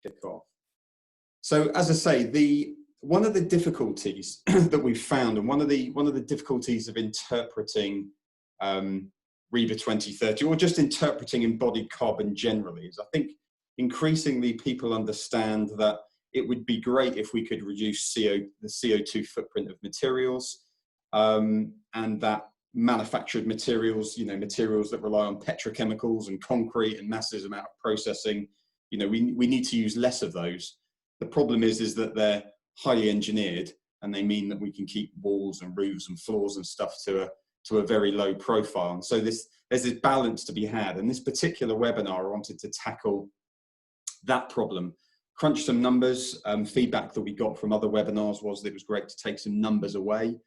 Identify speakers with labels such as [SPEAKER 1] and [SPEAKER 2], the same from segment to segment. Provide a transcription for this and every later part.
[SPEAKER 1] kick off. So as I say, one of the difficulties that we've found, and one of the difficulties of interpreting RIBA 2030, or just interpreting embodied carbon generally, is I think increasingly people understand that it would be great if we could reduce the CO2 footprint of materials, and that manufactured materials, materials that rely on petrochemicals and concrete and massive amount of processing, we need to use less of those. The problem is that they're highly engineered, and they mean that we can keep walls and roofs and floors and stuff to a very low profile. And so there's this balance to be had. And this particular webinar, I wanted to tackle that problem, crunch some numbers. Feedback that we got from other webinars was that it was great to take some numbers away.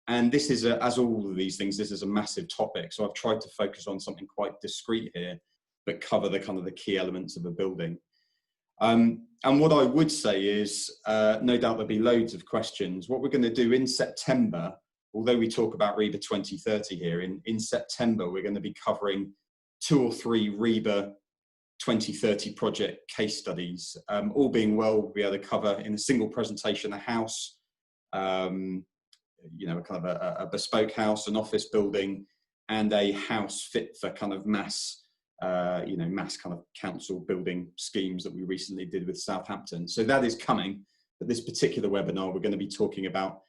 [SPEAKER 1] And this is, as all of these things, this is a massive topic. So I've tried to focus on something quite discrete here, but cover the kind of the key elements of a building. And what I would say is, no doubt there'll be loads of questions. What we're going to do in September, although we talk about RIBA 2030 here, in September, we're going to be covering 2 or 3 RIBA 2030 project case studies. All being well, we'll be able to cover in a single presentation a house, kind of a bespoke house, an office building, and a house fit for kind of mass kind of council building schemes that we recently did with Southampton. So that is coming. But this particular webinar, we're going to be talking about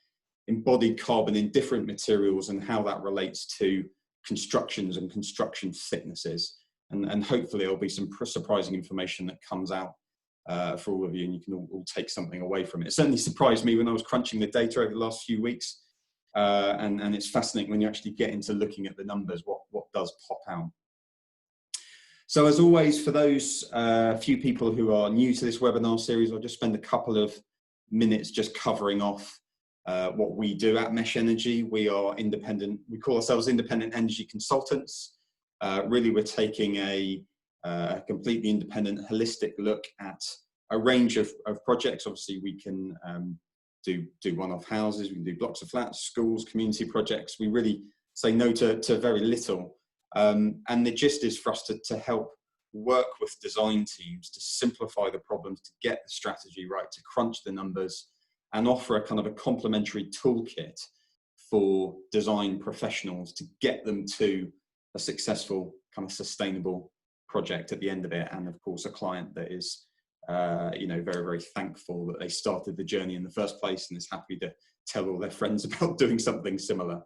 [SPEAKER 1] embodied carbon in different materials and how that relates to constructions and construction thicknesses. And hopefully there'll be some surprising information that comes out for all of you, and you can all take something away from it. It certainly surprised me when I was crunching the data over the last few weeks. And it's fascinating when you actually get into looking at the numbers, what does pop out. So as always, for those few people who are new to this webinar series, I'll just spend a couple of minutes just covering off what we do at Mesh Energy. We are independent, we call ourselves independent energy consultants. Really, we're taking a completely independent, holistic look at a range of projects. Obviously, we can do one-off houses, we can do blocks of flats, schools, community projects. We really say no to very little. And the gist is for us to help work with design teams to simplify the problems, to get the strategy right, to crunch the numbers, and offer a kind of a complementary toolkit for design professionals to get them to a successful kind of sustainable project at the end of it. And of course, a client that is very, very thankful that they started the journey in the first place and is happy to tell all their friends about doing something similar.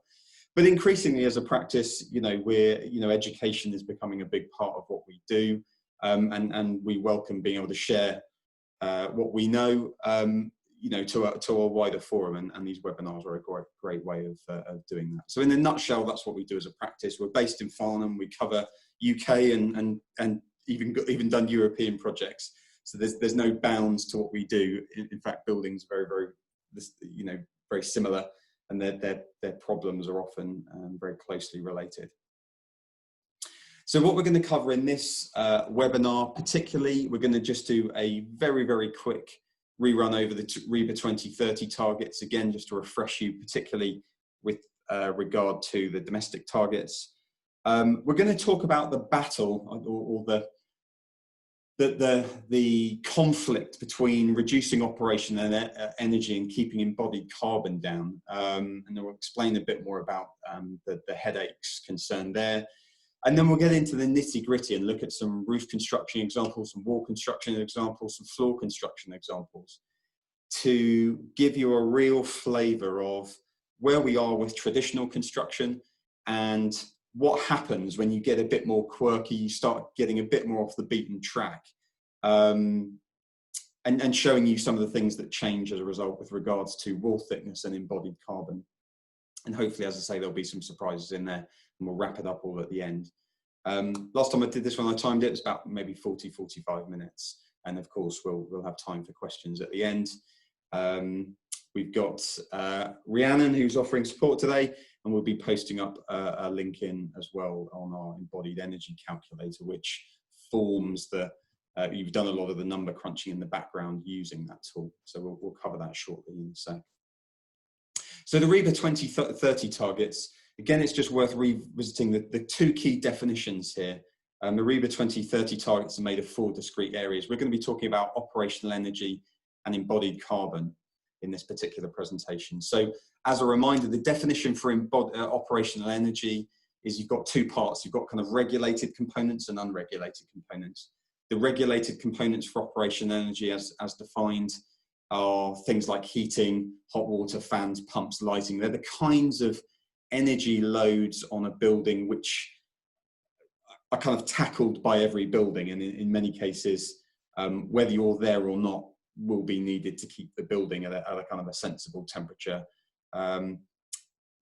[SPEAKER 1] But increasingly as a practice, education is becoming a big part of what we do, and we welcome being able to share what we know, to a wider forum, and these webinars are a great way of doing that. So in a nutshell, that's what we do as a practice. We're based in Farnham. We cover UK and even done European projects. So there's no bounds to what we do. In fact, buildings are very similar, and their problems are often very closely related. So what we're going to cover in this webinar, particularly, we're going to just do a very, very quick rerun over the RIBA 2030 targets, again, just to refresh you, particularly with regard to the domestic targets. We're going to talk about the battle or the conflict between reducing operation and energy and keeping embodied carbon down. And then we'll explain a bit more about the headaches concerned there. And then we'll get into the nitty gritty and look at some roof construction examples, some wall construction examples, some floor construction examples, to give you a real flavor of where we are with traditional construction and what happens when you get a bit more quirky, you start getting a bit more off the beaten track, and showing you some of the things that change as a result with regards to wall thickness and embodied carbon. And hopefully, as I say, there'll be some surprises in there, and we'll wrap it up all at the end. Last time I did this one, I timed it, it was about maybe 40, 45 minutes. And of course, we'll have time for questions at the end. We've got Rhiannon, who's offering support today, and we'll be posting up a link in as well on our embodied energy calculator, which forms you've done a lot of the number crunching in the background using that tool. So we'll cover that shortly in a sec. So the RIBA 2030 targets, again, it's just worth revisiting the two key definitions here. The RIBA 2030 targets are made of 4 discrete areas. We're going to be talking about operational energy and embodied carbon in this particular presentation. So as a reminder, the definition for operational energy is you've got 2 parts. You've got kind of regulated components and unregulated components. The regulated components for operational energy as defined are things like heating, hot water, fans, pumps, lighting. They're the kinds of energy loads on a building which are kind of tackled by every building, and in many cases, whether you're there or not, will be needed to keep the building at a kind of a sensible temperature.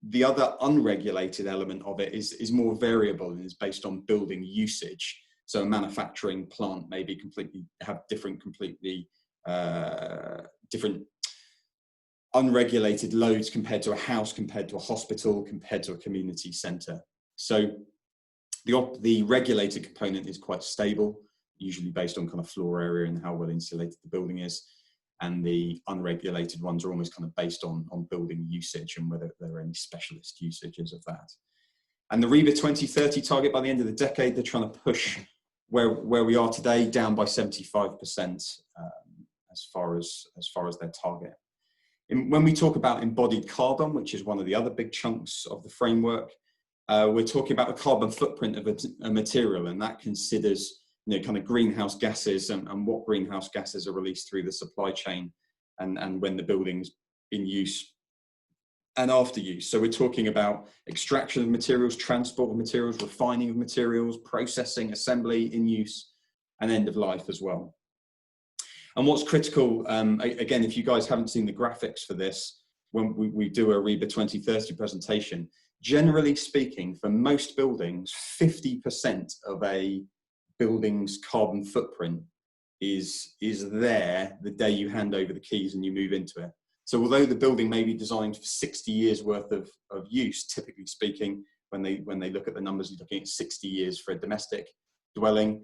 [SPEAKER 1] The other unregulated element of it is more variable and is based on building usage. So a manufacturing plant may be completely different unregulated loads compared to a house, compared to a hospital, compared to a community centre. So the regulated component is quite stable, usually based on kind of floor area and how well insulated the building is. And the unregulated ones are almost kind of based on building usage and whether there are any specialist usages of that. And the RIBA 2030 target, by the end of the decade, they're trying to push where we are today down by 75% as far as their target. When we talk about embodied carbon, which is one of the other big chunks of the framework, we're talking about the carbon footprint of a material, and that considers kind of greenhouse gases and what greenhouse gases are released through the supply chain and when the building's in use and after use. So we're talking about extraction of materials, transport of materials, refining of materials, processing, assembly, in use, and end of life as well. And what's critical, again, if you guys haven't seen the graphics for this, when we do a RIBA 2030 presentation, generally speaking, for most buildings, 50% of a building's carbon footprint is there the day you hand over the keys and you move into it. So although the building may be designed for 60 years worth of use, typically speaking, when they look at the numbers, you're looking at 60 years for a domestic dwelling,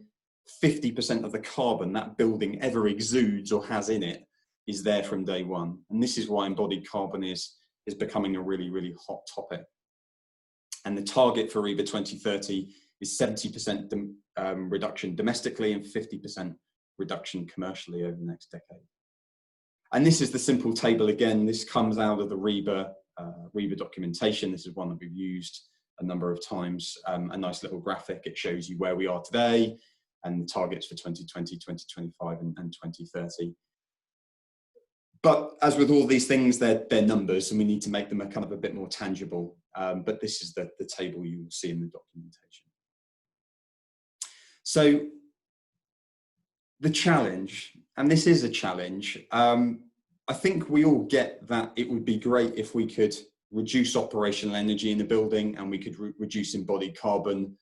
[SPEAKER 1] 50% of the carbon that building ever exudes or has in it is there from day one. And this is why embodied carbon is becoming a really, really hot topic. And the target for RIBA 2030 is 70% reduction domestically and 50% reduction commercially over the next decade. And this is the simple table again. This comes out of the RIBA documentation. This is one that we've used a number of times. A nice little graphic. It shows you where we are today and the targets for 2020, 2025 and 2030. But as with all these things, they're numbers and we need to make them a bit more tangible. But this is the table you will see in the documentation. So the challenge, and this is a challenge, I think we all get that it would be great if we could reduce operational energy in the building and we could reduce embodied carbon,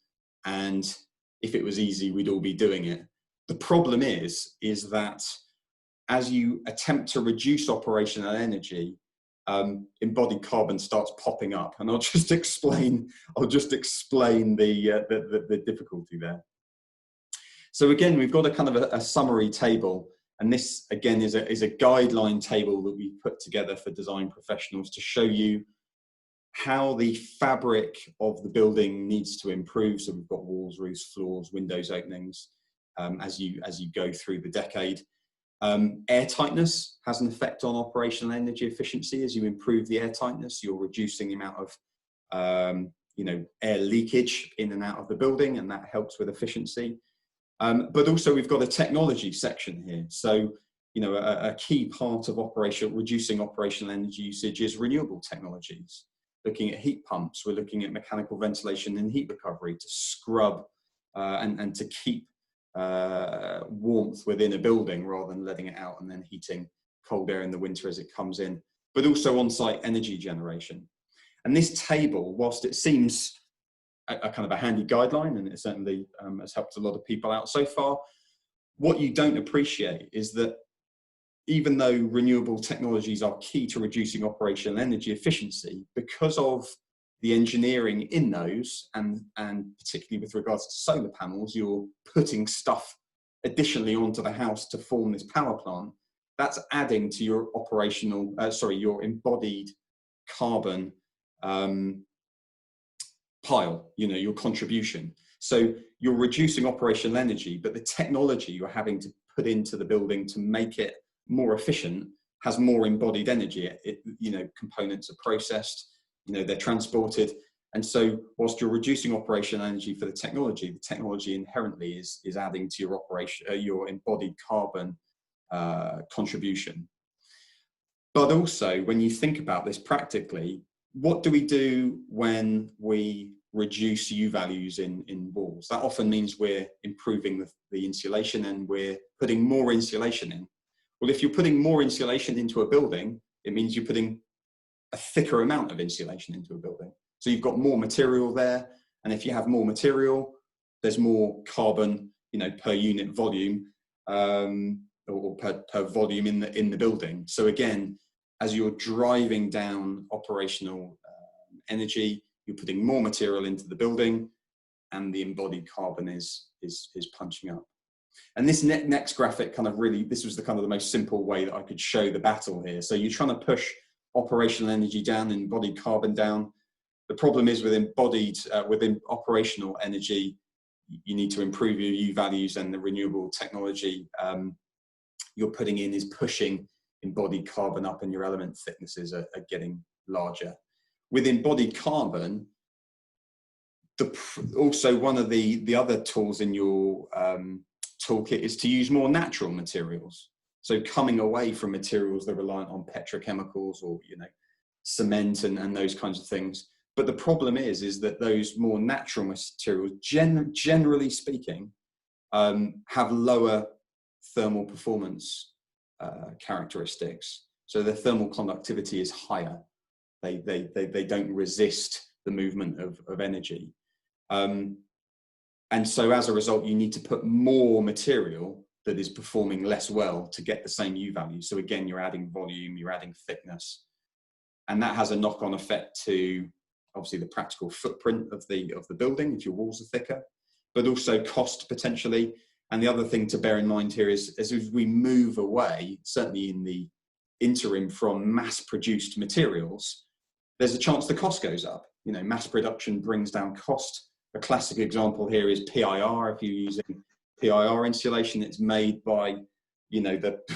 [SPEAKER 1] and if it was easy, we'd all be doing it. The problem is that as you attempt to reduce operational energy, embodied carbon starts popping up, and I'll just explain the difficulty there. So again, we've got a kind of a summary table, and this again is a guideline table that we put together for design professionals to show you how the fabric of the building needs to improve. So we've got walls, roofs, floors, windows, openings as you go through the decade. Air tightness has an effect on operational energy efficiency. As you improve the air tightness, you're reducing the amount of air leakage in and out of the building, and that helps with efficiency. But also we've got a technology section here. So, a key part of reducing operational energy usage is renewable technologies. Looking at heat pumps, we're looking at mechanical ventilation and heat recovery to scrub and to keep warmth within a building rather than letting it out and then heating cold air in the winter as it comes in, but also on-site energy generation. And this table, whilst it seems a kind of a handy guideline, and it certainly has helped a lot of people out so far, what you don't appreciate is that even though renewable technologies are key to reducing operational energy efficiency, because of the engineering in those, and particularly with regards to solar panels, you're putting stuff additionally onto the house to form this power plant, that's adding to your your embodied carbon pile, your contribution. So you're reducing operational energy, but the technology you're having to put into the building to make it more efficient has more embodied energy. Components are processed, they're transported. And so whilst you're reducing operational energy for the technology inherently is adding to your your embodied carbon contribution. But also, when you think about this practically, what do we do when we reduce U values in walls? That often means we're improving the insulation, and we're putting more insulation in. Well, if you're putting more insulation into a building, it means you're putting a thicker amount of insulation into a building. So you've got more material there. And if you have more material, there's more carbon, per unit volume, or per volume in the building. So again, as you're driving down operational energy, you're putting more material into the building, and the embodied carbon is punching up. And this next graphic this was the most simple way that I could show the battle here. So you're trying to push operational energy down, embodied carbon down. The problem is within operational energy, you need to improve your U values, and the renewable technology you're putting in is pushing embodied carbon up, and your element thicknesses are getting larger. With embodied carbon, also one of the other tools in your toolkit is to use more natural materials. So coming away from materials that are reliant on petrochemicals or cement and those kinds of things. But the problem is that those more natural materials, generally speaking, have lower thermal performance characteristics. So the thermal conductivity is higher. They don't resist the movement of energy. And so as a result, you need to put more material that is performing less well to get the same U value. So again, you're adding volume, you're adding thickness. And that has a knock-on effect to obviously the practical footprint of the building if your walls are thicker, but also cost potentially. And the other thing to bear in mind here is as we move away, certainly in the interim, from mass-produced materials, there's a chance the cost goes up. Mass production brings down cost. A classic example here is PIR. If you're using PIR insulation, it's made by,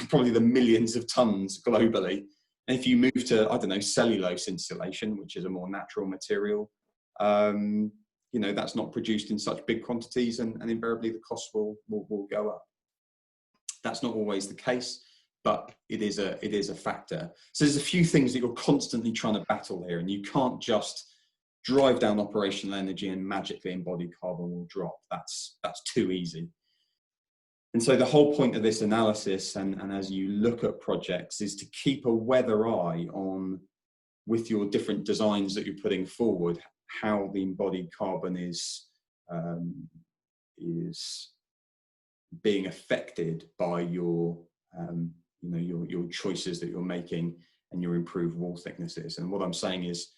[SPEAKER 1] probably the millions of tons globally. And if you move to, I don't know, cellulose insulation, which is a more natural material, that's not produced in such big quantities, and invariably the cost will go up. That's not always the case, but it is a factor. So there's a few things that you're constantly trying to battle here, and you can't just drive down operational energy and magically embodied carbon will drop. That's too easy. And so the whole point of this analysis, and as you look at projects, is to keep a weather eye on, with your different designs that you're putting forward, how the embodied carbon is being affected by your choices that you're making and your improved wall thicknesses. And what I'm saying is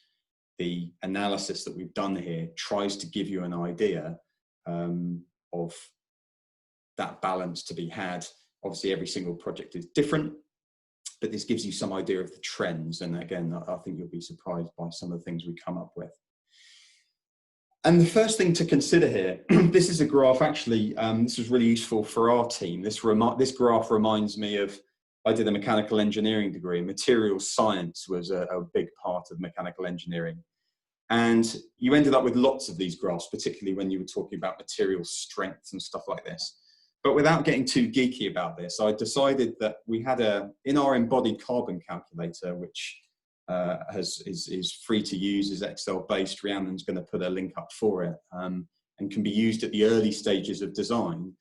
[SPEAKER 1] the analysis that we've done here tries to give you an idea of that balance to be had. Obviously, every single project is different, but this gives you some idea of the trends. And again, I think you'll be surprised by some of the things we come up with. And the first thing to consider here, this is a graph, actually, this was really useful for our team. This graph reminds me of, I did a mechanical engineering degree. Materials science was a big part of mechanical engineering. And you ended up with lots of these graphs, particularly when you were talking about material strength and stuff like this. But without getting too geeky about this, I decided that we had in our embodied carbon calculator, which is free to use, is Excel based. Rhiannon's going to put a link up for it, and can be used at the early stages of design.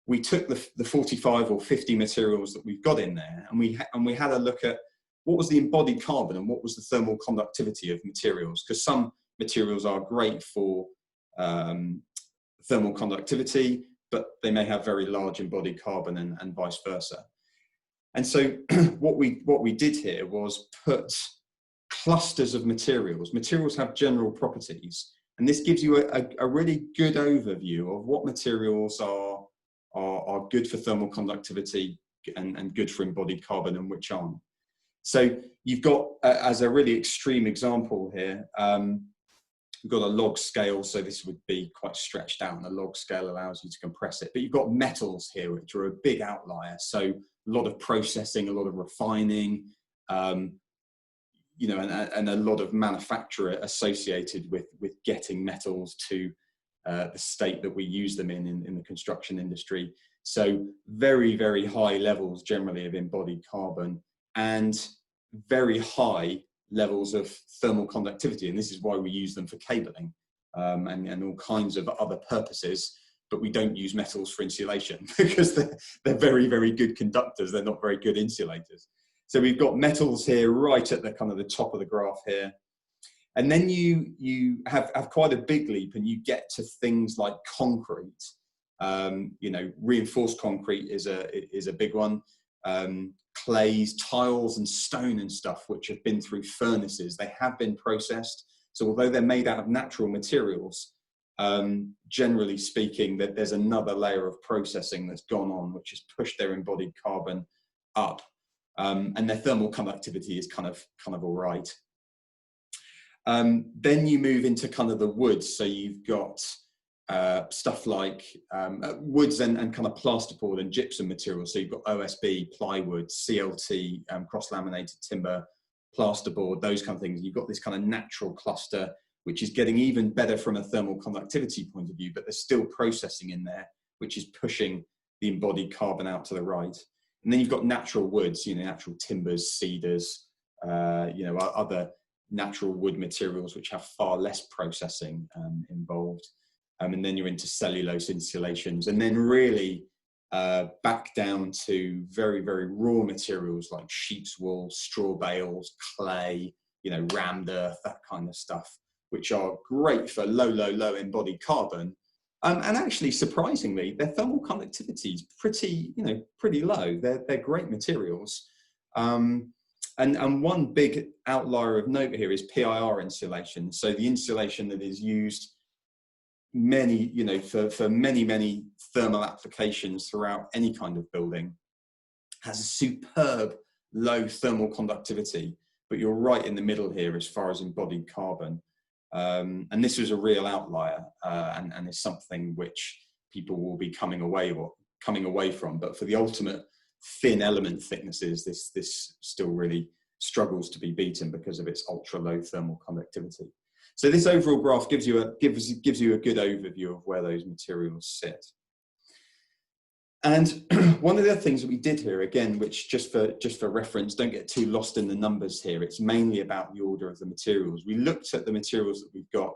[SPEAKER 1] We took the 45 or 50 materials that we've got in there, and we had a look at what was the embodied carbon and what was the thermal conductivity of materials, because some materials are great for thermal conductivity, but they may have very large embodied carbon and vice versa. And so what we did here was put clusters of materials. Materials have general properties, and this gives you a really good overview of what materials are good for thermal conductivity and good for embodied carbon and which aren't. So you've got, as a really extreme example here, We've got a log scale, so this would be quite stretched out, and a log scale allows you to compress it. But you've got metals here, which are a big outlier. So a lot of processing, a lot of refining, you know, and a lot of manufacture associated with getting metals to the state that we use them in the construction industry. So very, very high levels generally of embodied carbon, and very high levels of thermal conductivity, and this is why we use them for cabling and all kinds of other purposes, but we don't use metals for insulation because they're very, very good conductors. They're not very good insulators. So we've got metals here right at the kind of the top of the graph here. And then you have quite a big leap, and you get to things like concrete. You know, reinforced concrete is a big one. Clays, tiles and stone and stuff, which have been through furnaces, they have been processed. So although they're made out of natural materials, generally speaking, that there's another layer of processing that's gone on, which has pushed their embodied carbon up, and their thermal conductivity is kind of all right. Then you move into kind of the woods. So you've got stuff like woods and kind of plasterboard and gypsum materials. So you've got OSB, plywood, CLT, cross-laminated timber, plasterboard, those kind of things. You've got this kind of natural cluster, which is getting even better from a thermal conductivity point of view, but there's still processing in there, which is pushing the embodied carbon out to the right. And then you've got natural woods, you know, natural timbers, cedars, you know, other natural wood materials which have far less processing involved. And then you're into cellulose insulations, and then really back down to very, very raw materials like sheep's wool, straw bales, clay, you know, rammed earth, that kind of stuff, which are great for low embodied carbon. And actually, surprisingly, their thermal conductivity is pretty low. They're great materials. And one big outlier of note here is PIR insulation. So the insulation that is used for many thermal applications throughout any kind of building has a superb low thermal conductivity, but you're right in the middle here as far as embodied carbon. And this was a real outlier, and is something which people will be coming away from. But for the ultimate thin element thicknesses, this still really struggles to be beaten because of its ultra low thermal conductivity. So this overall graph gives you a good overview of where those materials sit. And one of the other things that we did here, again, which just for reference, don't get too lost in the numbers here, it's mainly about the order of the materials. We looked at the materials that we've got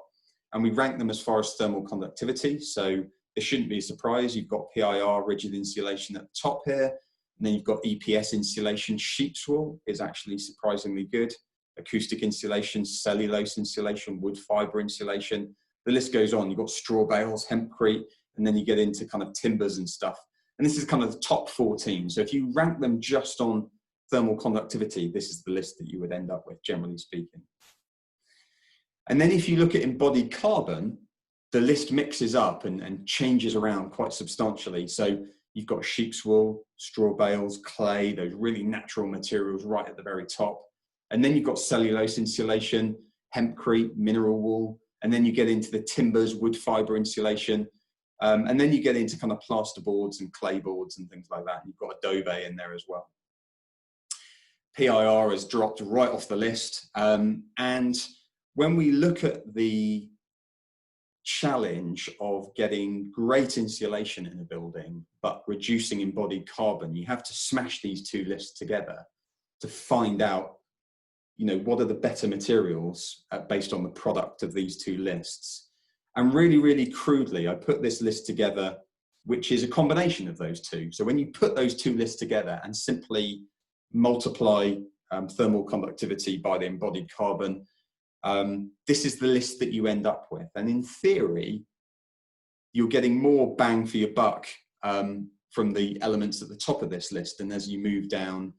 [SPEAKER 1] and we ranked them as far as thermal conductivity. So it shouldn't be a surprise. You've got PIR, rigid insulation at the top here, and then you've got EPS insulation. Sheep's wool is actually surprisingly good. Acoustic insulation, cellulose insulation, wood fiber insulation. The list goes on. You've got straw bales, hempcrete, and then you get into kind of timbers and stuff. And this is kind of the top 14. So if you rank them just on thermal conductivity, this is the list that you would end up with, generally speaking. And then if you look at embodied carbon, the list mixes up and changes around quite substantially. So you've got sheep's wool, straw bales, clay, those really natural materials right at the very top. And then you've got cellulose insulation, hempcrete, mineral wool, and then you get into the timbers, wood fiber insulation, and then you get into kind of plasterboards and clay boards and things like that. You've got adobe in there as well. PIR has dropped right off the list. And when we look at the challenge of getting great insulation in a building, but reducing embodied carbon, you have to smash these two lists together to find out, you know, what are the better materials based on the product of these two lists. And really, really crudely, I put this list together, which is a combination of those two. So when you put those two lists together and simply multiply thermal conductivity by the embodied carbon, this is the list that you end up with. And in theory, you're getting more bang for your buck from the elements at the top of this list. And as you move down,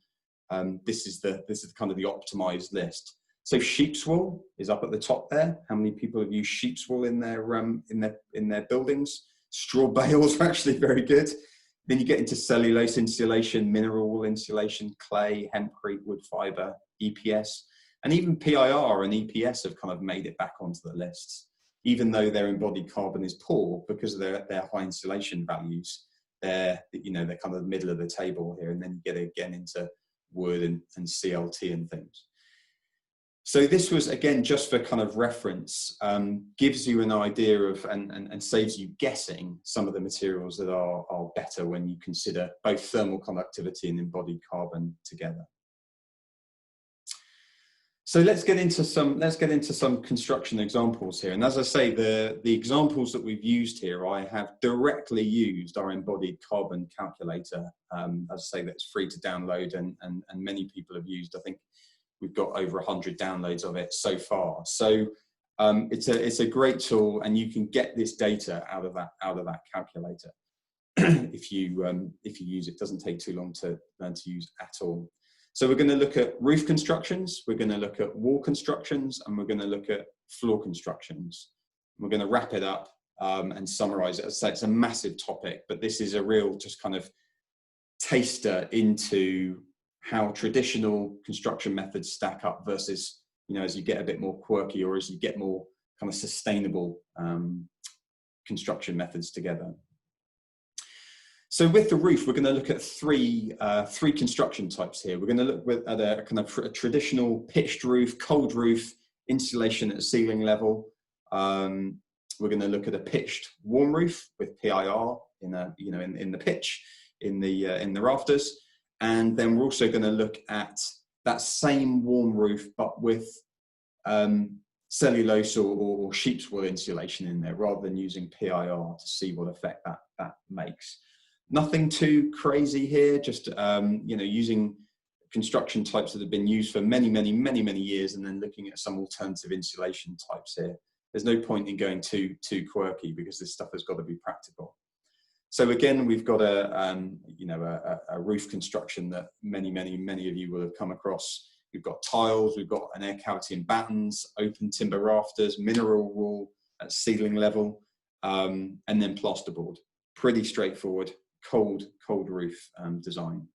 [SPEAKER 1] this is kind of the optimized list. So sheep's wool is up at the top there. How many people have used sheep's wool in their buildings? Straw bales are actually very good. Then you get into cellulose insulation, mineral wool insulation, clay, hempcrete, wood fiber, EPS, and even PIR and EPS have kind of made it back onto the lists. even though their embodied carbon is poor because of their high insulation values, they're kind of the middle of the table here, and then you get again into wood and CLT and things. So this was, again, just for kind of reference, gives you an idea of and saves you guessing some of the materials that are better when you consider both thermal conductivity and embodied carbon together. So let's get into some construction examples here. And as I say, the examples that we've used here, I have directly used our embodied carbon calculator. As I say, that's free to download, and many people have used. I think we've got over 100 downloads of it so far. So it's a great tool, and you can get this data out of that calculator if you use it. It doesn't take too long to learn to use at all. So we're going to look at roof constructions, we're going to look at wall constructions, and we're going to look at floor constructions. We're going to wrap it up and summarize it. As I say, it's a massive topic, but this is a real just kind of taster into how traditional construction methods stack up versus, as you get a bit more quirky, or as you get more kind of sustainable construction methods together. So with the roof, we're going to look at three construction types here. We're going to look at a kind of a traditional pitched roof, cold roof, insulation at ceiling level. We're going to look at a pitched warm roof with PIR in the pitch, in the rafters, and then we're also going to look at that same warm roof but with cellulose or sheep's wool insulation in there, rather than using PIR, to see what effect that makes. Nothing too crazy here, just using construction types that have been used for many years, and then looking at some alternative insulation types here. There's no point in going too quirky, because this stuff has got to be practical. So again, we've got a roof construction that many of you will have come across. We've got tiles, we've got an air cavity and battens, open timber rafters, mineral wool at ceiling level, and then plasterboard. Pretty straightforward. Cold roof design.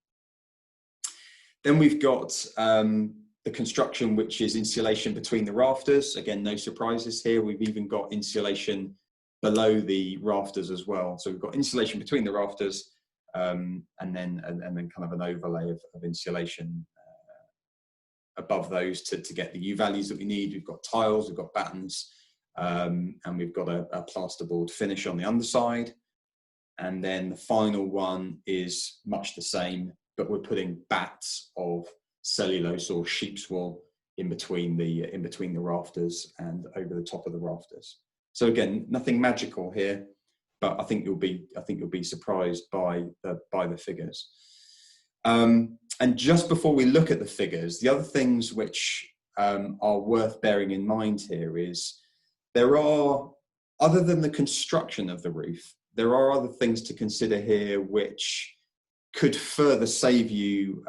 [SPEAKER 1] Then we've got the construction, which is insulation between the rafters. Again, no surprises here. We've even got insulation below the rafters as well. So we've got insulation between the rafters, and then kind of an overlay of insulation above those to get the U values that we need. We've got tiles, we've got battens, and we've got a plasterboard finish on the underside. And then the final one is much the same, but we're putting bats of cellulose or sheep's wool in between the rafters and over the top of the rafters. So again, nothing magical here, but I think you'll be surprised by the figures. And just before we look at the figures, the other things which are worth bearing in mind here is there are, other than the construction of the roof, there are other things to consider here which could further save you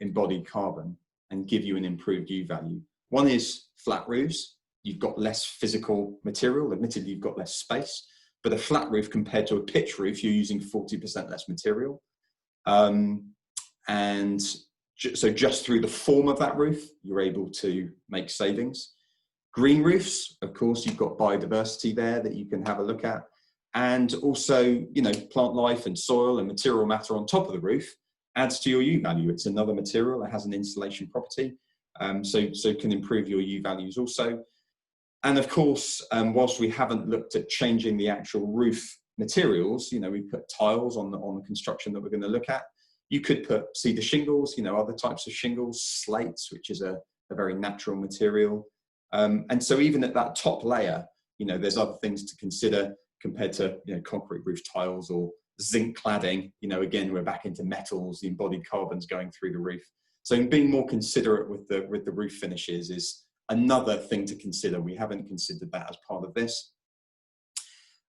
[SPEAKER 1] embodied carbon and give you an improved U value. One is flat roofs. You've got less physical material. Admittedly, you've got less space, but a flat roof compared to a pitch roof, you're using 40% less material. And so just through the form of that roof, you're able to make savings. Green roofs, of course, you've got biodiversity there that you can have a look at. And also, plant life and soil and material matter on top of the roof adds to your U value. It's another material that has an insulation property, so it can improve your U values also. And of course, whilst we haven't looked at changing the actual roof materials, we put tiles on the construction that we're going to look at. You could put cedar shingles, other types of shingles, slates, which is a very natural material. And so even at that top layer, there's other things to consider compared to concrete roof tiles or zinc cladding. Again, we're back into metals, the embodied carbon's going through the roof. So being more considerate with the roof finishes is another thing to consider. We haven't considered that as part of this,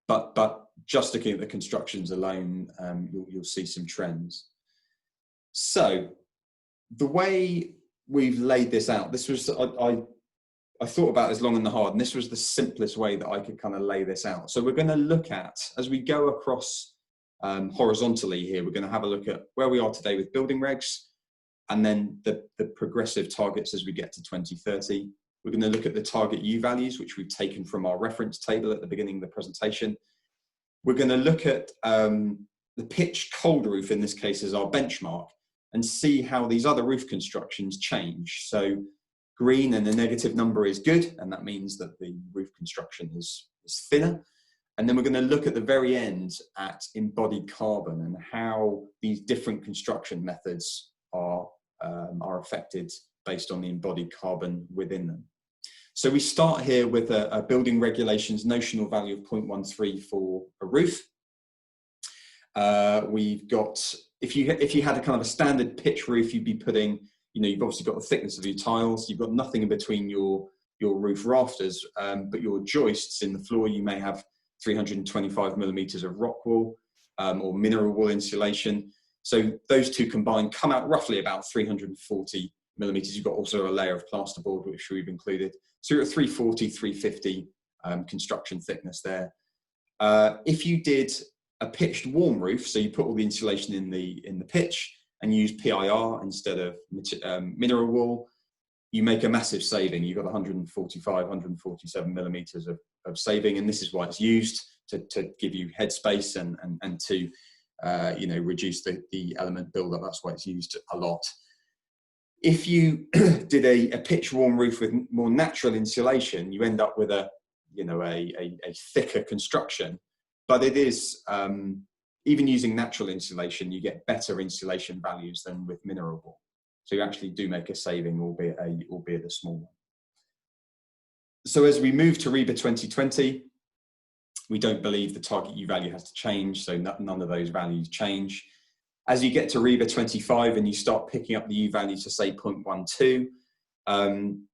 [SPEAKER 1] but just looking at the constructions alone, you'll see some trends. So the way we've laid this out, this was I thought about this long and hard, and this was the simplest way that I could kind of lay this out. So we're going to look at, as we go across horizontally here, we're going to have a look at where we are today with building regs, and then the progressive targets as we get to 2030. We're going to look at the target U values, which we've taken from our reference table at the beginning of the presentation. We're going to look at the pitched cold roof, in this case, as our benchmark, and see how these other roof constructions change. So green and the negative number is good, and that means that the roof construction is thinner. And then we're going to look at the very end at embodied carbon and how these different construction methods are affected based on the embodied carbon within them. So we start here with a building regulations notional value of 0.13 for a roof. We've got, if you had a kind of a standard pitch roof, you'd be putting, you've obviously got the thickness of your tiles, you've got nothing in between your roof rafters, but your joists in the floor, you may have 325 millimeters of rock wool or mineral wool insulation. So those two combined come out roughly about 340 millimeters. You've got also a layer of plasterboard, which we've included. So you're at 340, 350 construction thickness there. If you did a pitched warm roof, so you put all the insulation in the pitch and use PIR instead of mineral wool, you make a massive saving. You've got 145, 147 millimeters of saving, and this is why it's used to give you headspace and to reduce the element buildup. That's why it's used a lot. If you did a pitch warm roof with more natural insulation, you end up with a thicker construction. But it is, even using natural insulation, you get better insulation values than with mineral wool. So you actually do make a saving, albeit a small one. So as we move to RIBA 2020, we don't believe the target U value has to change, so none of those values change. As you get to RIBA 25 and you start picking up the U value to say 0.12,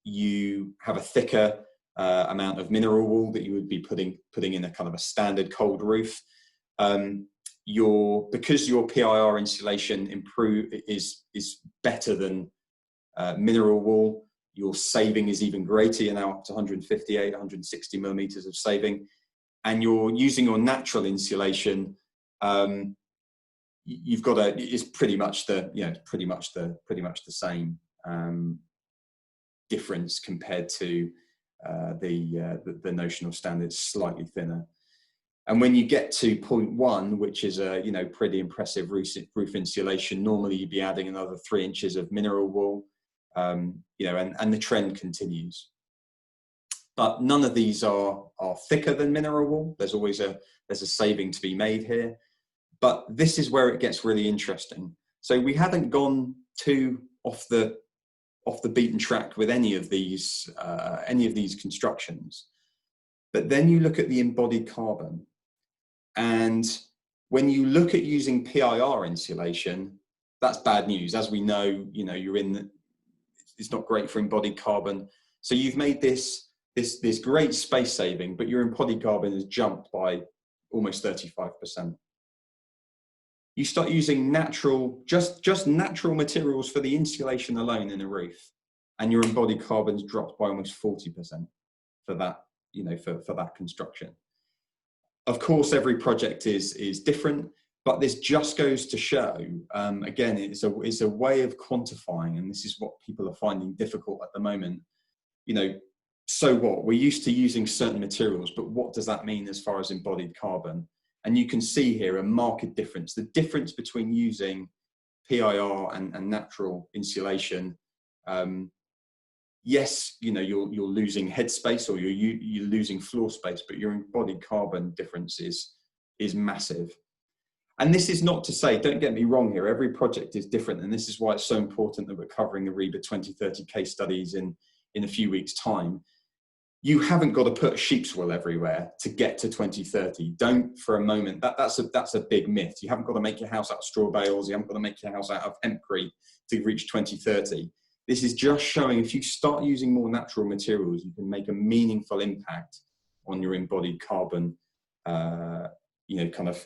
[SPEAKER 1] you have a thicker amount of mineral wool that you would be putting in a kind of a standard cold roof. Because your PIR insulation is better than mineral wool, your saving is even greater. You're now up to 158, 160 millimeters of saving, and you're using your natural insulation. You've got it's pretty much the same difference compared to the notional standard, slightly thinner. And when you get to 0.1, which is a pretty impressive roof insulation, normally you'd be adding another 3 inches of mineral wool, and the trend continues. But none of these are thicker than mineral wool. There's a saving to be made here. But this is where it gets really interesting. So we haven't gone too off the beaten track with any of these constructions. But then you look at the embodied carbon, and when you look at using PIR insulation, that's bad news. As we know, it's not great for embodied carbon. So you've made this great space saving, but your embodied carbon has jumped by almost 35%. You start using just natural materials for the insulation alone in a roof, and your embodied carbon's dropped by almost 40% for that, for that construction. Of course, every project is different, but this just goes to show, again, it's a way of quantifying, and this is what people are finding difficult at the moment. So what? We're used to using certain materials, but what does that mean as far as embodied carbon? And you can see here a marked difference. The difference between using PIR and natural insulation. Yes, you're losing headspace or you're losing floor space, but your embodied carbon difference is massive. And this is not to say, don't get me wrong here, every project is different, and this is why it's so important that we're covering the RIBA 2030 case studies in a few weeks' time. You haven't got to put sheep's wool everywhere to get to 2030. Don't for a moment. That's a big myth. You haven't got to make your house out of straw bales. You haven't got to make your house out of hempcrete to reach 2030. This is just showing if you start using more natural materials, you can make a meaningful impact on your embodied carbon, kind of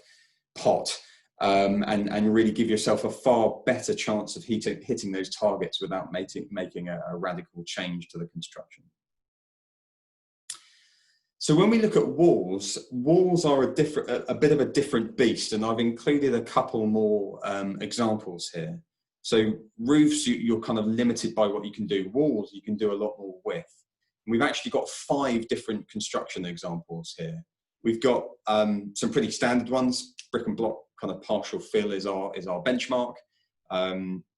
[SPEAKER 1] pot, and really give yourself a far better chance of hitting those targets without making a radical change to the construction. So when we look at walls are a bit of a different beast, and I've included a couple more examples here. So roofs, you're kind of limited by what you can do. Walls, you can do a lot more with. We've actually got 5 different construction examples here. We've got some pretty standard ones. Brick and block kind of partial fill is our benchmark.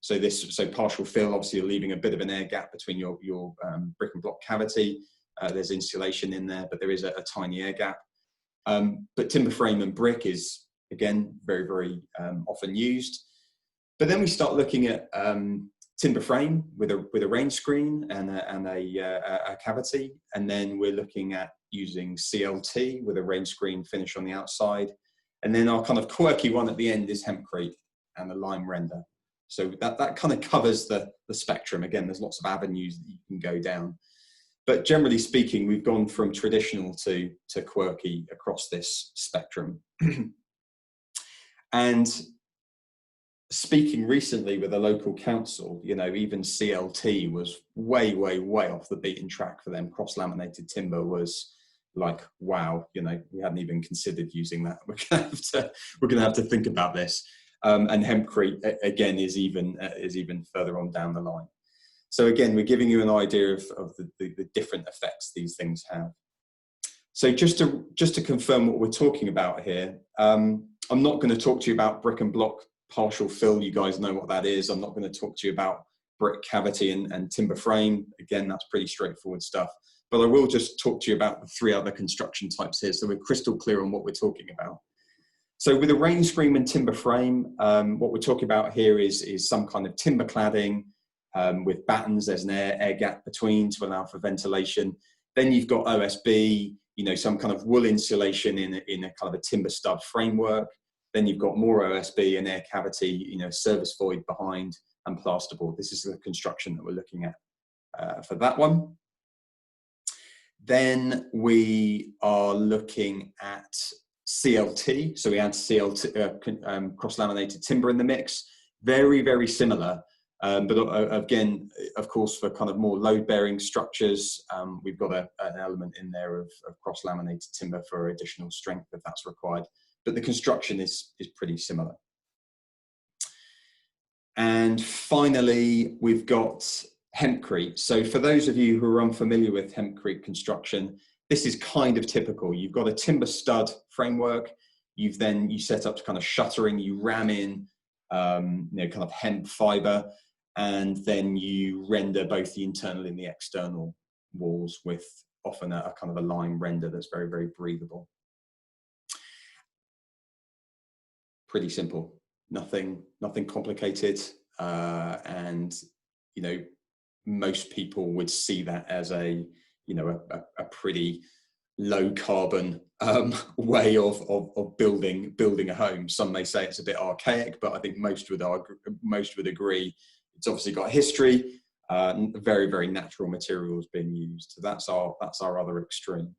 [SPEAKER 1] So partial fill, obviously you're leaving a bit of an air gap between your brick and block cavity. There's insulation in there, but there is a tiny air gap. But timber frame and brick is, again, very, very often used. But then we start looking at timber frame with a rain screen and a cavity, and then we're looking at using CLT with a rain screen finish on the outside, and then our kind of quirky one at the end is hempcrete and a lime render. So that kind of covers the spectrum. Again, there's lots of avenues that you can go down, but generally speaking, we've gone from traditional to quirky across this spectrum. And speaking recently with a local council, you know, even CLT was way, way, way off the beaten track for them. Cross-laminated timber was like, wow, you know, we hadn't even considered using that. We're gonna have to think about this. And hempcrete again is even further on down the line. So again, we're giving you an idea of the different effects these things have. So just to confirm what we're talking about here, I'm not going to talk to you about brick and block partial fill. You guys know what that is. I'm not going to talk to you about brick cavity and timber frame. Again, that's pretty straightforward stuff. But I will just talk to you about the 3 other construction types here, so we're crystal clear on what we're talking about. So with a rain screen and timber frame, what we're talking about here is some kind of timber cladding with battens. There's an air gap between to allow for ventilation. Then you've got OSB, you know, some kind of wool insulation in a kind of a timber stud framework. Then you've got more OSB and air cavity, you know, service void behind, and plasterboard. This is the construction that we're looking at for that one. Then we are looking at CLT. So we add CLT, cross-laminated timber in the mix. Very, very similar. But again, of course, for kind of more load-bearing structures, we've got an element in there of cross-laminated timber for additional strength if that's required. But the construction is pretty similar. And finally, we've got hempcrete. So for those of you who are unfamiliar with hempcrete construction, this is kind of typical. You've got a timber stud framework. You set up kind of shuttering. You ram in, you know, kind of hemp fiber, and then you render both the internal and the external walls with often a kind of a lime render that's very, very breathable. Pretty simple, nothing complicated, and you know, most people would see that as a a pretty low carbon way of building a home. Some may say it's a bit archaic, but I think most would agree. It's obviously got a history, very, very natural materials being used. So that's our other extreme.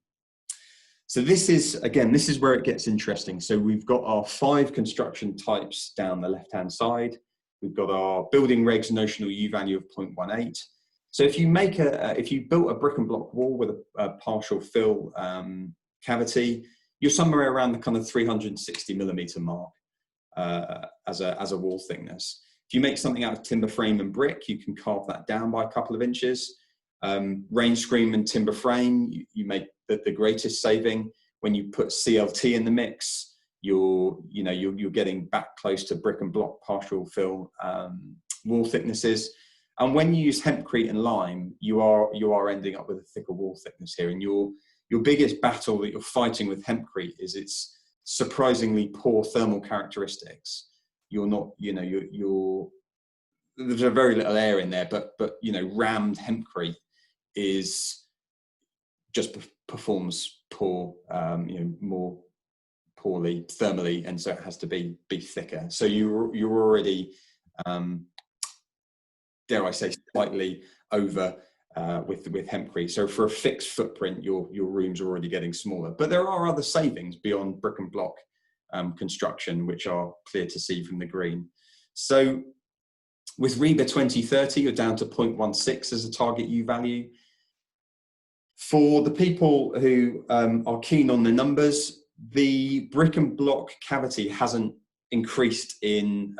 [SPEAKER 1] So this is where it gets interesting. So we've got our 5 construction types down the left-hand side. We've got our building regs notional U value of 0.18. So if you built a brick and block wall with a partial fill cavity, you're somewhere around the kind of 360 millimeter mark as a wall thickness. If you make something out of timber frame and brick, you can carve that down by a couple of inches. Rain screen and timber frame, you make the greatest saving. When you put CLT in the mix, you're getting back close to brick and block partial fill wall thicknesses. And when you use hempcrete and lime, you are ending up with a thicker wall thickness here. And your biggest battle that you're fighting with hempcrete is its surprisingly poor thermal characteristics. There's a very little air in there, but rammed hempcrete just performs poor, more poorly thermally, and so it has to be thicker. So you're already, dare I say, slightly over with hempcrete. So for a fixed footprint, your rooms are already getting smaller. But there are other savings beyond brick and block construction, which are clear to see from the green. So with RIBA 2030, you're down to 0.16 as a target U value. For the people who are keen on the numbers, the brick and block cavity hasn't increased in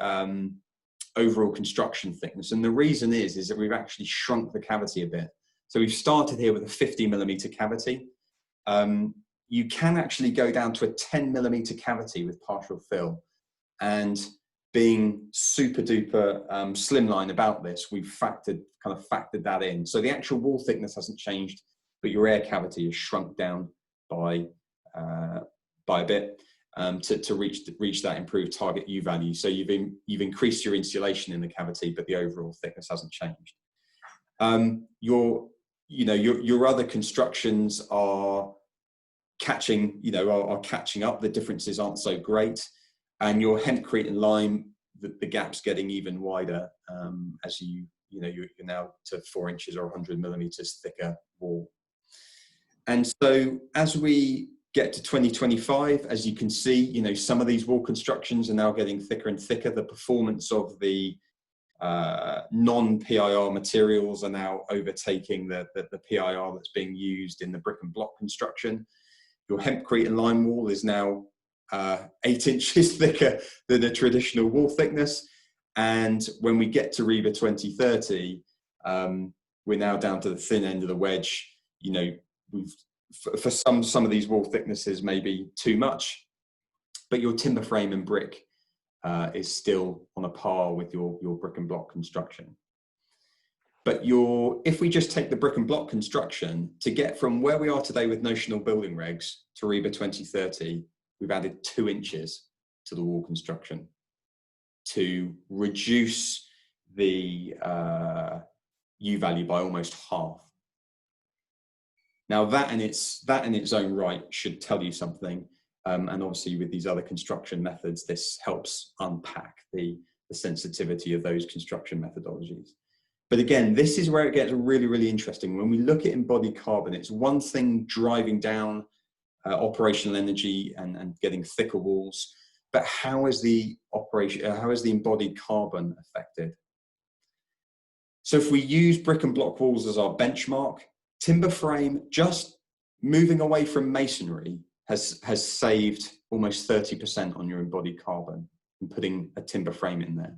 [SPEAKER 1] overall construction thickness. And the reason is that we've actually shrunk the cavity a bit So we've started here with a 50mm cavity. You can actually go down to a 10mm cavity with partial fill. And being super duper slimline about this, we've factored that in. So the actual wall thickness hasn't changed, but your air cavity is shrunk down by a bit to reach that improved target U value. So you've increased your insulation in the cavity, but the overall thickness hasn't changed. Your other constructions are catching up. The differences aren't so great, and your hempcrete and lime, the gap's getting even wider as you're now to 4 inches or 100mm thicker wall. And so as we get to 2025, as you can see, some of these wall constructions are now getting thicker and thicker. The performance of the non-PIR materials are now overtaking the PIR that's being used in the brick and block construction. Your hempcrete and lime wall is now 8 inches thicker than a traditional wall thickness. And when we get to RIBA 2030, we're now down to the thin end of the wedge. For some of these wall thicknesses may be too much, but your timber frame and brick is still on a par with your brick and block construction. But if we just take the brick and block construction, to get from where we are today with notional building regs to RIBA 2030, we've added 2 inches to the wall construction to reduce the U value by almost half. Now that in its own right should tell you something. And obviously with these other construction methods, this helps unpack the sensitivity of those construction methodologies. But again, this is where it gets really, really interesting. When we look at embodied carbon, it's one thing driving down operational energy and getting thicker walls, but how is the embodied carbon affected? So if we use brick and block walls as our benchmark, timber frame, just moving away from masonry, has saved almost 30% on your embodied carbon and putting a timber frame in there.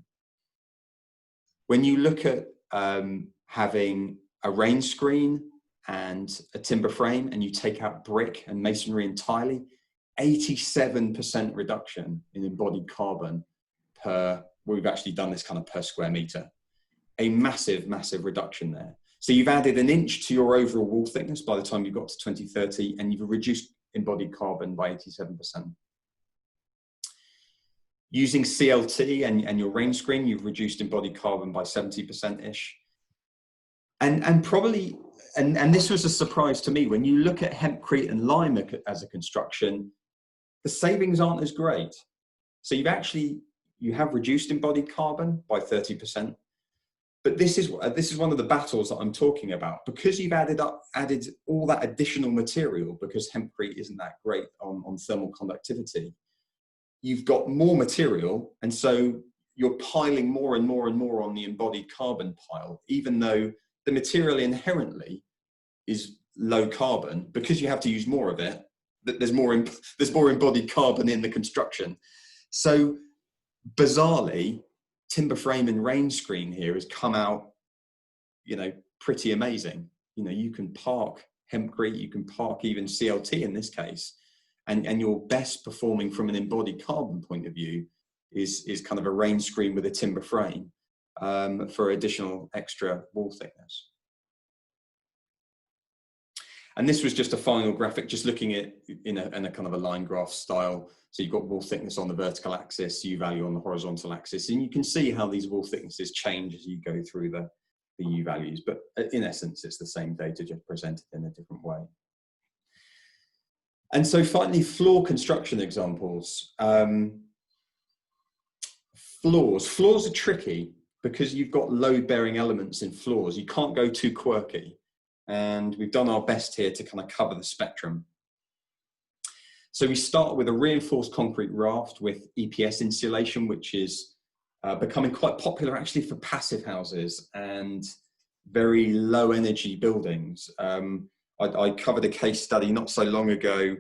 [SPEAKER 1] When you look at having a rain screen and a timber frame and you take out brick and masonry entirely, 87% reduction in embodied carbon we've actually done this kind of per square meter. A massive, massive reduction there. So you've added 1 inch to your overall wall thickness by the time you got to 2030, and you've reduced embodied carbon by 87%. Using CLT and your rain screen, you've reduced embodied carbon by 70%-ish. And probably, and this was a surprise to me, when you look at hempcrete and lime as a construction, the savings aren't as great. So you have reduced embodied carbon by 30%. But this is one of the battles that I'm talking about, because you've added all that additional material, because hempcrete isn't that great on thermal conductivity. You've got more material, and so you're piling more and more and more on the embodied carbon pile, even though the material inherently is low carbon. Because you have to use more of it, there's more embodied carbon in the construction. So bizarrely, timber frame and rain screen here has come out, pretty amazing. You can park hempcrete, you can park even CLT in this case, and your best performing from an embodied carbon point of view is kind of a rain screen with a timber frame for additional extra wall thickness. And this was just a final graphic, just looking at in a kind of a line graph style. So you've got wall thickness on the vertical axis, U value on the horizontal axis, and you can see how these wall thicknesses change as you go through the U values. But in essence, it's the same data, just presented in a different way. And so finally, floor construction examples. Floors are tricky because you've got load-bearing elements in floors. You can't go too quirky. And we've done our best here to kind of cover the spectrum. So we start with a reinforced concrete raft with EPS insulation, which is becoming quite popular actually for passive houses and very low energy buildings. I covered a case study not so long ago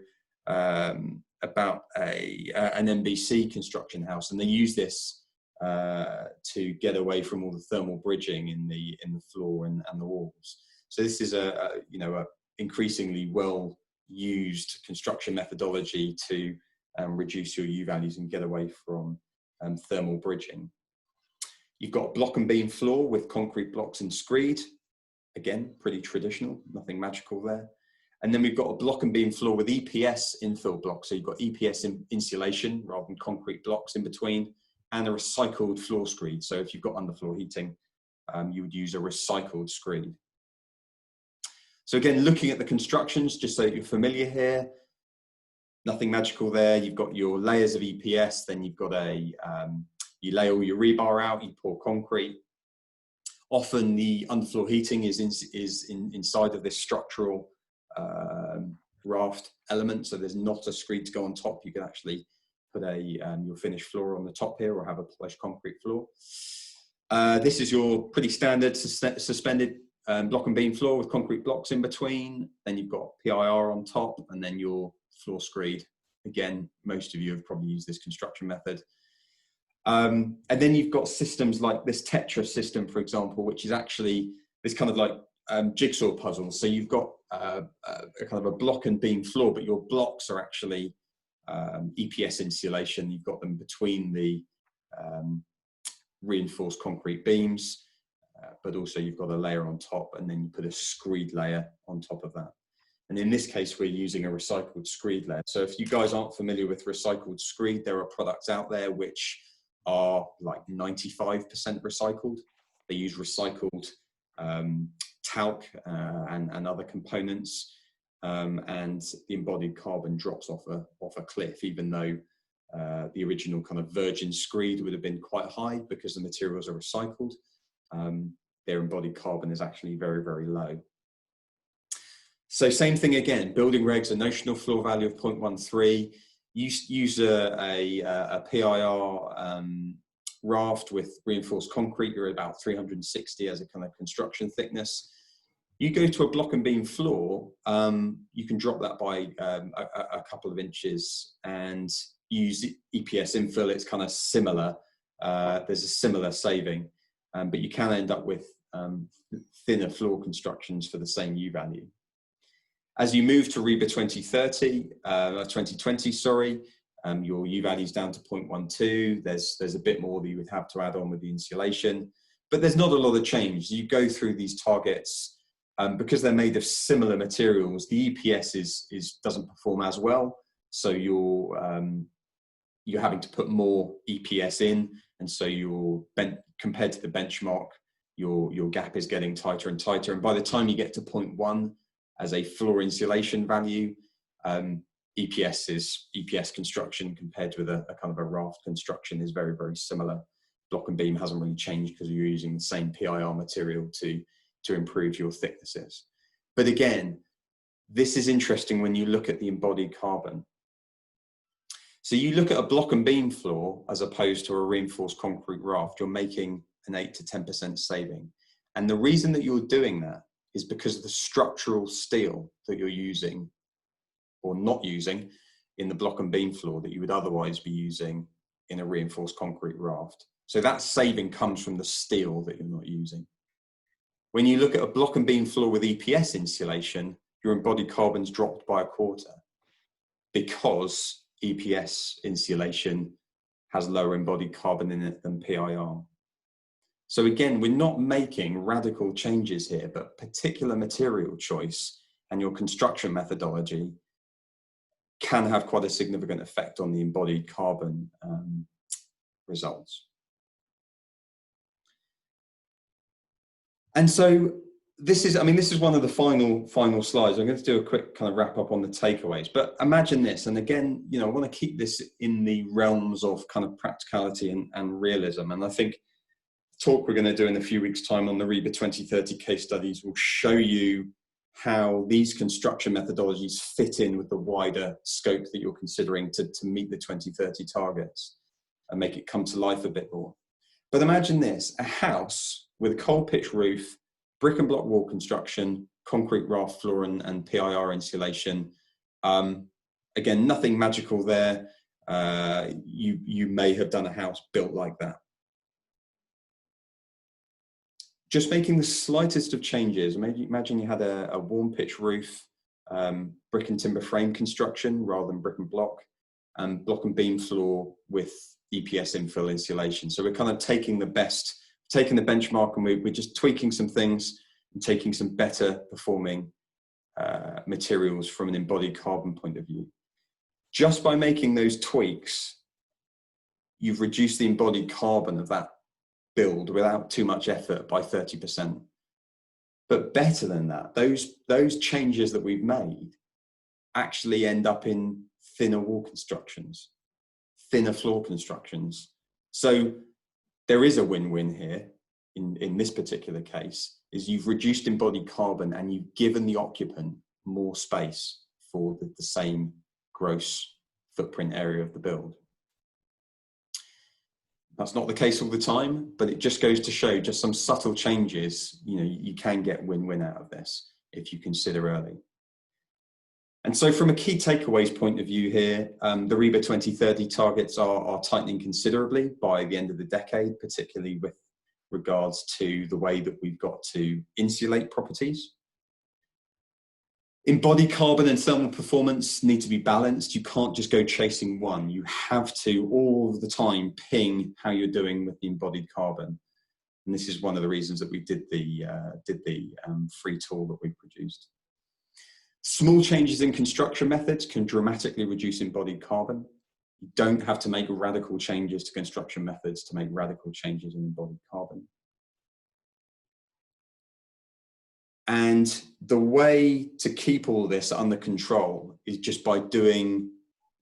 [SPEAKER 1] about an NBC construction house, and they use this to get away from all the thermal bridging in the floor and the walls. So this is a increasingly well used construction methodology to reduce your U values and get away from thermal bridging. You've got a block and beam floor with concrete blocks and screed. Again, pretty traditional, nothing magical there. And then we've got a block and beam floor with EPS infill blocks. So you've got EPS insulation rather than concrete blocks in between, and a recycled floor screed. So if you've got underfloor heating, you would use a recycled screed. So again, looking at the constructions, just so that you're familiar here, nothing magical there. You've got your layers of EPS, then you've got you lay all your rebar out, you pour concrete. Often the underfloor heating is inside of this structural raft element, so there's not a screed to go on top. You can actually put your finished floor on the top here, or have a polished concrete floor. This is your pretty standard suspended block and beam floor with concrete blocks in between. Then you've got PIR on top, and then your floor screed. Again, most of you have probably used this construction method. And then you've got systems like this Tetra system, for example, which is actually this kind of like jigsaw puzzle. So you've got a kind of a block and beam floor, but your blocks are actually EPS insulation. You've got them between the reinforced concrete beams, but also you've got a layer on top, and then you put a screed layer on top of that. And in this case, we're using a recycled screed layer. So if you guys aren't familiar with recycled screed, there are products out there which are like 95% recycled. They use recycled talc and other components, and the embodied carbon drops off a cliff, even though the original kind of virgin screed would have been quite high. Because the materials are recycled, their embodied carbon is actually very, very low. So same thing again, building regs, a notional floor value of 0.13. Use a PIR raft with reinforced concrete. You're at about 360 as a kind of construction thickness. You go to a block and beam floor, you can drop that by a couple of inches and use EPS infill. It's kind of similar. There's a similar saving, but you can end up with thinner floor constructions for the same U value. As you move to RIBA 2020, sorry, your U value is down to 0.12. There's a bit more that you would have to add on with the insulation, but there's not a lot of change. You go through these targets, because they're made of similar materials, the EPS doesn't perform as well. So you're having to put more EPS in, and so compared to the benchmark, your gap is getting tighter and tighter. And by the time you get to 0.1 as a floor insulation value, EPS construction compared with a kind of a raft construction is very, very similar. Block and beam hasn't really changed because you're using the same PIR material to improve your thicknesses. But again, this is interesting when you look at the embodied carbon. So you look at a block and beam floor as opposed to a reinforced concrete raft, you're making an 8 to 10% saving. And the reason that you're doing that is because of the structural steel that you're using or not using in the block and beam floor that you would otherwise be using in a reinforced concrete raft. So that saving comes from the steel that you're not using. When you look at a block and beam floor with EPS insulation, your embodied carbon's dropped by 1/4 because EPS insulation has lower embodied carbon in it than PIR. So again, we're not making radical changes here, but particular material choice and your construction methodology can have quite a significant effect on the embodied carbon results. And so this is one of the final slides. I'm going to do a quick kind of wrap up on the takeaways, but imagine this. And again, I want to keep this in the realms of kind of practicality and realism. And I think the talk we're going to do in a few weeks' time on the RIBA 2030 case studies will show you how these construction methodologies fit in with the wider scope that you're considering to meet the 2030 targets and make it come to life a bit more. But imagine this, a house with a coal pitch roof, brick and block wall construction, concrete raft floor and PIR insulation. Again, nothing magical there. You may have done a house built like that. just making the slightest of changes. Maybe imagine you had a warm pitch roof, brick and timber frame construction rather than brick and block and beam floor with EPS infill insulation. So we're kind of taking the benchmark, and we're just tweaking some things and taking some better performing materials from an embodied carbon point of view. Just by making those tweaks, you've reduced the embodied carbon of that build without too much effort by 30%. But better than that, those changes that we've made actually end up in thinner wall constructions, thinner floor constructions. So there is a win-win here in this particular case, is you've reduced embodied carbon and you've given the occupant more space for the same gross footprint area of the build. That's not the case all the time, but it just goes to show just some subtle changes, you can get win-win out of this if you consider early. And so from a key takeaways point of view here, the RIBA 2030 targets are tightening considerably by the end of the decade, particularly with regards to the way that we've got to insulate properties. Embodied carbon and thermal performance need to be balanced. You can't just go chasing one. You have to all the time ping how you're doing with the embodied carbon. And this is one of the reasons that we did the free tool that we produced. Small changes in construction methods can dramatically reduce embodied carbon. You don't have to make radical changes to construction methods to make radical changes in embodied carbon. And the way to keep all this under control is just by doing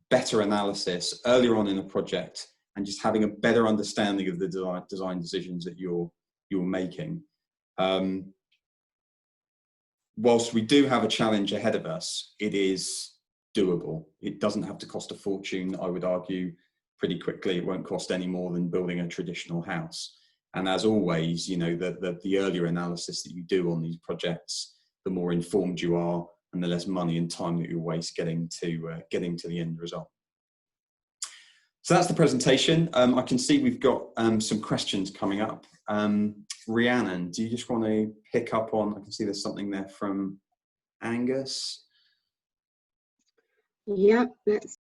[SPEAKER 1] better analysis earlier on in a project and just having a better understanding of the design decisions that you're making. Whilst we do have a challenge ahead of us, it is doable. It doesn't have to cost a fortune, I would argue. Pretty quickly, it won't cost any more than building a traditional house. And as always, the earlier analysis that you do on these projects, the more informed you are and the less money and time that you waste getting to the end result. So that's the presentation. I can see we've got some questions coming up. Rhiannon, do you just want to pick up on, I can see there's something there from Angus.
[SPEAKER 2] Yep, let's